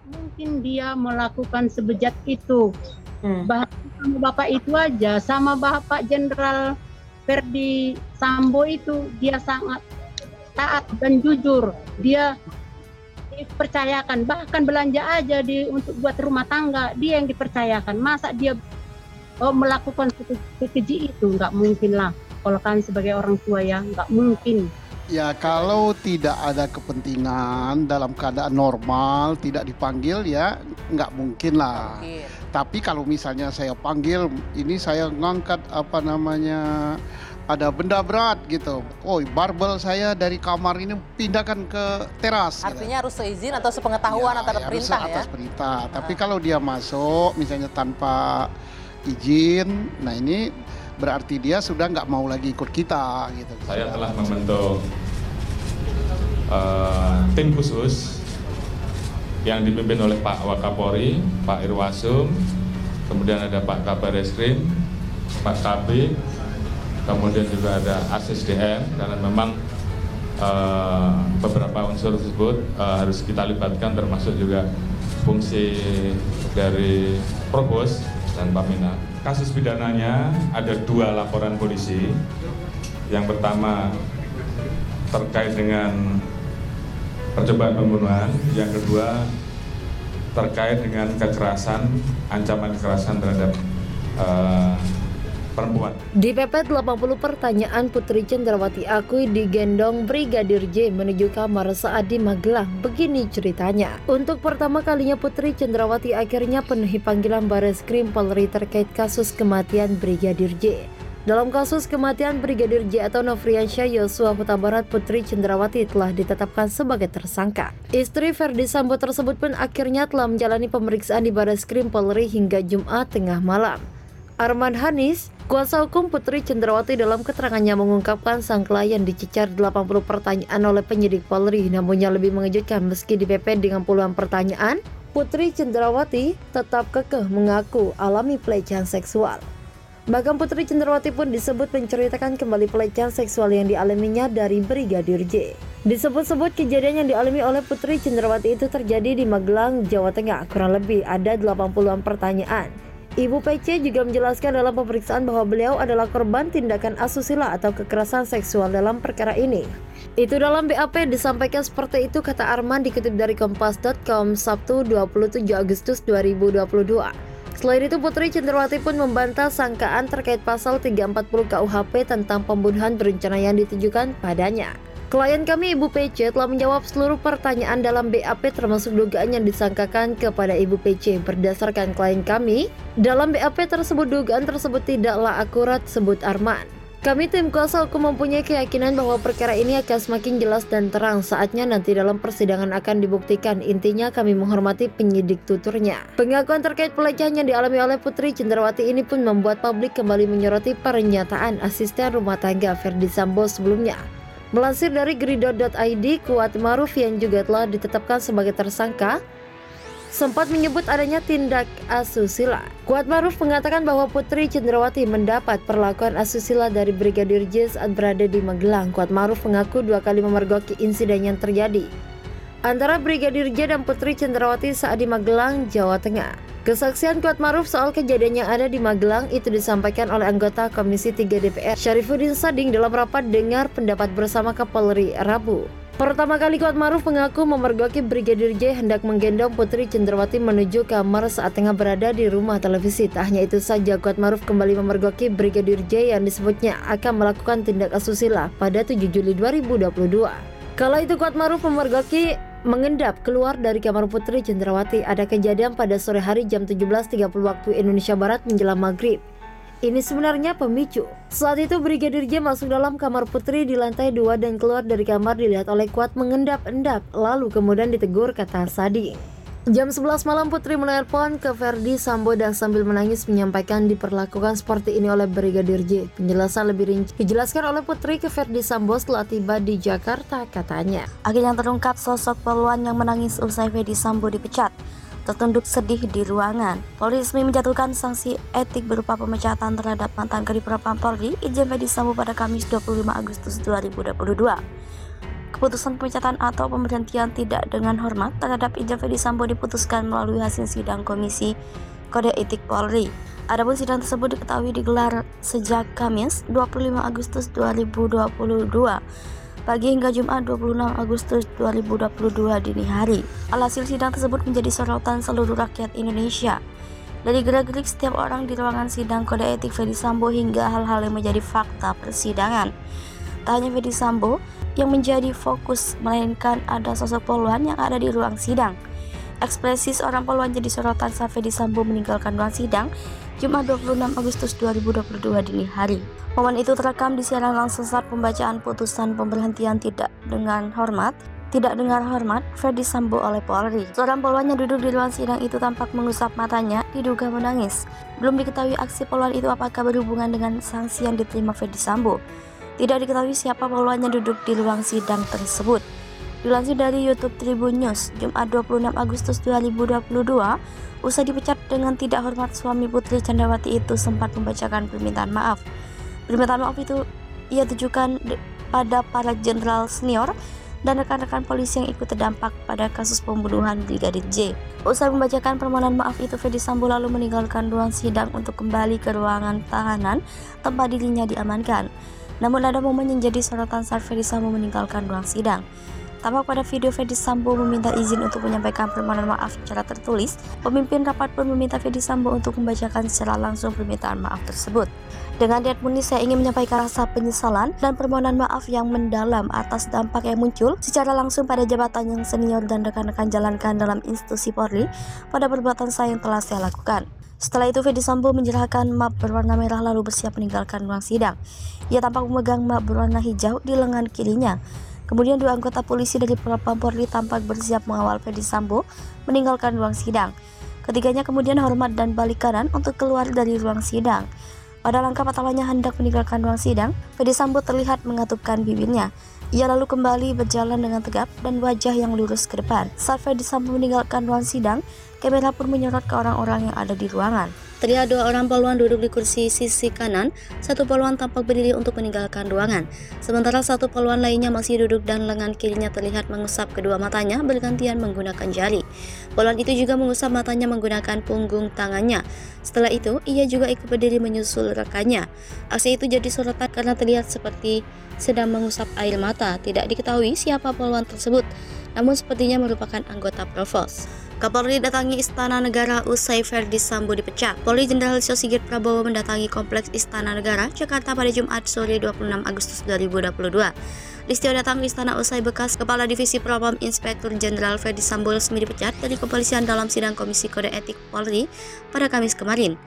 mungkin dia melakukan sebejat itu. Hmm. Bahkan sama bapak itu aja, sama bapak Jenderal Verdi Sambo itu, dia sangat taat dan jujur. Dia dipercayakan, bahkan belanja aja untuk buat rumah tangga, dia yang dipercayakan. Masa dia melakukan kekeji itu? Nggak mungkin lah. Kalau kan sebagai orang tua ya, nggak mungkin. Ya kalau tidak ada kepentingan dalam keadaan normal, tidak dipanggil ya nggak mungkin lah. Tapi kalau misalnya saya panggil, ini saya ngangkat ada benda berat gitu. Oh, barbel saya dari kamar ini pindahkan ke teras. Artinya harus seizin atau sepengetahuan antara perintah ya? Atas perintah. Tapi kalau dia masuk misalnya tanpa izin, nah ini berarti dia sudah nggak mau lagi ikut kita gitu. Saya telah membentuk tim khusus yang dipimpin oleh Pak Wakapori, Pak Irwasum, kemudian ada Pak Kabar Eskrim, Pak Kabid, kemudian juga ada ASIS-DM, karena memang beberapa unsur tersebut harus kita libatkan, termasuk juga fungsi dari Provos dan Pamina. Kasus pidananya ada 2 laporan polisi. Yang pertama terkait dengan percobaan pembunuhan, yang kedua terkait dengan kekerasan, ancaman kekerasan terhadap perempuan. Dipepet 80 pertanyaan, Putri Cendrawati akui digendong Brigadir J menuju kamar saat di Magelang. Begini ceritanya. Untuk pertama kalinya Putri Cendrawati akhirnya penuhi panggilan Bareskrim Polri terkait kasus kematian Brigadir J. Dalam kasus kematian Brigadir J atau Nofriansyah Yosua Huta Barat, Putri Cendrawati telah ditetapkan sebagai tersangka. Istri Verdi Sambo tersebut pun akhirnya telah menjalani pemeriksaan di Bareskrim Polri hingga Jumat tengah malam. Arman Hanis, kuasa hukum Putri Cendrawati, dalam keterangannya mengungkapkan sang klien dicecar 80 pertanyaan oleh penyidik Polri. Namun yang lebih mengejutkan, meski dipepet dengan puluhan pertanyaan, Putri Cendrawati tetap kekeh mengaku alami pelecehan seksual. Bahkan Putri Cendrawati pun disebut menceritakan kembali pelecehan seksual yang dialaminya dari Brigadir J. Disebut-sebut kejadian yang dialami oleh Putri Cendrawati itu terjadi di Magelang, Jawa Tengah. Kurang lebih ada 80-an pertanyaan. Ibu PC juga menjelaskan dalam pemeriksaan bahwa beliau adalah korban tindakan asusila atau kekerasan seksual dalam perkara ini. Itu dalam BAP disampaikan seperti itu, kata Arman, dikutip dari Kompas.com Sabtu 27 Agustus 2022. Selain itu, Putri Cendrawati pun membantah sangkaan terkait pasal 340 KUHP tentang pembunuhan berencana yang ditujukan padanya. Klien kami, Ibu PC, telah menjawab seluruh pertanyaan dalam BAP termasuk dugaan yang disangkakan kepada Ibu PC. Berdasarkan klien kami, dalam BAP tersebut dugaan tersebut tidaklah akurat, sebut Arman. Kami tim kuasa hukum mempunyai keyakinan bahwa perkara ini akan semakin jelas dan terang. Saatnya nanti dalam persidangan akan dibuktikan. Intinya kami menghormati penyidik, tuturnya. Pengakuan terkait pelecehan yang dialami oleh Putri Cendrawati ini pun membuat publik kembali menyoroti pernyataan asisten rumah tangga Verdi Sambo sebelumnya. Melansir dari Gridot.id, Kuat Maruf yang juga telah ditetapkan sebagai tersangka sempat menyebut adanya tindak asusila. Kuat Maruf mengatakan bahwa Putri Cendrawati mendapat perlakuan asusila dari Brigadir J saat berada di Magelang. Kuat Maruf mengaku 2 kali memergoki insiden yang terjadi antara Brigadir J dan Putri Cendrawati saat di Magelang, Jawa Tengah. Kesaksian Kuat Maruf soal kejadian yang ada di Magelang itu disampaikan oleh anggota Komisi 3 DPR Syarifuddin Sading dalam rapat dengar pendapat bersama Kapolri Rabu. Pertama kali Kuat Maruf mengaku memergoki Brigadir J hendak menggendong Putri Cendrawati menuju kamar saat tengah berada di rumah televisi. Tak hanya itu saja, Kuat Maruf kembali memergoki Brigadir J yang disebutnya akan melakukan tindak asusila pada 7 Juli 2022. Kala itu Kuat Maruf memergoki mengendap keluar dari kamar Putri Cendrawati. Ada kejadian pada sore hari jam 17.30 waktu Indonesia Barat menjelang maghrib. Ini sebenarnya pemicu. Saat itu Brigadir J masuk dalam kamar Putri di lantai 2 dan keluar dari kamar dilihat oleh Kuat mengendap-endap, lalu kemudian ditegur, kata Sading. Jam 11 malam Putri menelpon ke Verdi Sambo dan sambil menangis menyampaikan diperlakukan seperti ini oleh Brigadir J. Penjelasan lebih rinci dijelaskan oleh Putri ke Verdi Sambo setelah tiba di Jakarta, katanya. Akhirnya terungkap sosok poluan yang menangis usai Verdi Sambo dipecat. Tertunduk sedih di ruangan. Polri resmi menjatuhkan sanksi etik berupa pemecatan terhadap mantan Kadif Propam Polri Irjen Verdi Sambo pada Kamis 25 Agustus 2022. Keputusan pemecatan atau pemberhentian tidak dengan hormat terhadap Irjen Ferdy Sambo diputuskan melalui hasil sidang Komisi Kode Etik Polri. Adapun sidang tersebut diketahui digelar sejak Kamis 25 Agustus 2022 pagi hingga Jumat 26 Agustus 2022 dini hari. Alhasil sidang tersebut menjadi sorotan seluruh rakyat Indonesia. Dari gerak-gerik setiap orang di ruangan sidang Kode Etik Ferdy Sambo hingga hal-hal yang menjadi fakta persidangan. Tak hanya Ferdy Sambo yang menjadi fokus, melainkan ada sosok poluan yang ada di ruang sidang. Ekspresi seorang poluan jadi sorotan saat Ferdy Sambo meninggalkan ruang sidang Jumat 26 Agustus 2022 dini hari. Momen itu terekam di siaran langsung saat pembacaan putusan pemberhentian tidak dengar hormat Ferdy Sambo oleh Polri. Seorang poluan yang duduk di ruang sidang itu tampak mengusap matanya, diduga menangis. Belum diketahui aksi poluan itu apakah berhubungan dengan sanksi yang diterima Ferdy Sambo. Tidak diketahui siapa poluan yang duduk di ruang sidang tersebut. Dilansir dari YouTube Tribun News, Jumat 26 Agustus 2022, usai dipecat dengan tidak hormat, suami Putri Chandrawati itu sempat membacakan permintaan maaf. Permintaan maaf itu ia tujukan pada para jenderal senior dan rekan-rekan polisi yang ikut terdampak pada kasus pembunuhan Brigadir J. Usai membacakan permohonan maaf itu, Ferdy Sambo lalu meninggalkan ruang sidang untuk kembali ke ruangan tahanan tempat dirinya diamankan. Namun ada momen yang jadi sorotan saat Ferdy Sambo meninggalkan ruang sidang. Tampak pada video Ferdy Sambo meminta izin untuk menyampaikan permohonan maaf secara tertulis. Pemimpin rapat pun meminta Ferdy Sambo untuk membacakan secara langsung permintaan maaf tersebut. Dengan niat murni, saya ingin menyampaikan rasa penyesalan dan permohonan maaf yang mendalam atas dampak yang muncul secara langsung pada jabatan yang senior dan rekan-rekan jalankan dalam institusi Polri pada perbuatan saya yang telah saya lakukan. Setelah itu, Ferdy Sambo menyerahkan map berwarna merah lalu bersiap meninggalkan ruang sidang. Ia tampak memegang map berwarna hijau di lengan kirinya. Kemudian dua anggota polisi dari Propam Polri tampak bersiap mengawal Ferdy Sambo meninggalkan ruang sidang. Ketiganya kemudian hormat dan balik kanan untuk keluar dari ruang sidang. Pada langkah pertamanya hendak meninggalkan ruang sidang, Ferdy Sambo terlihat mengatupkan bibirnya. Ia lalu kembali berjalan dengan tegap dan wajah yang lurus ke depan. Saat Ferdy Sambo meninggalkan ruang sidang, kamera pun menyorot ke orang-orang yang ada di ruangan. Terlihat dua orang poluan duduk di kursi sisi kanan, satu poluan tampak berdiri untuk meninggalkan ruangan. Sementara satu poluan lainnya masih duduk dan lengan kirinya terlihat mengusap kedua matanya bergantian menggunakan jari. Poluan itu juga mengusap matanya menggunakan punggung tangannya. Setelah itu, ia juga ikut berdiri menyusul rekannya. Aksi itu jadi sorotan karena terlihat seperti sedang mengusap air mata. Tidak diketahui siapa poluan tersebut, namun sepertinya merupakan anggota Provos. Kapolri datangi Istana Negara usai Ferdy Sambo dipecat. Polri Jenderal Listio Sigit Prabowo mendatangi Kompleks Istana Negara, Jakarta pada Jumat sore 26 Agustus 2022. Listio datang ke istana usai bekas Kepala Divisi Propam Inspektur Jenderal Ferdy Sambo resmi dipecat dari kepolisian dalam sidang Komisi Kode Etik Polri pada Kamis kemarin.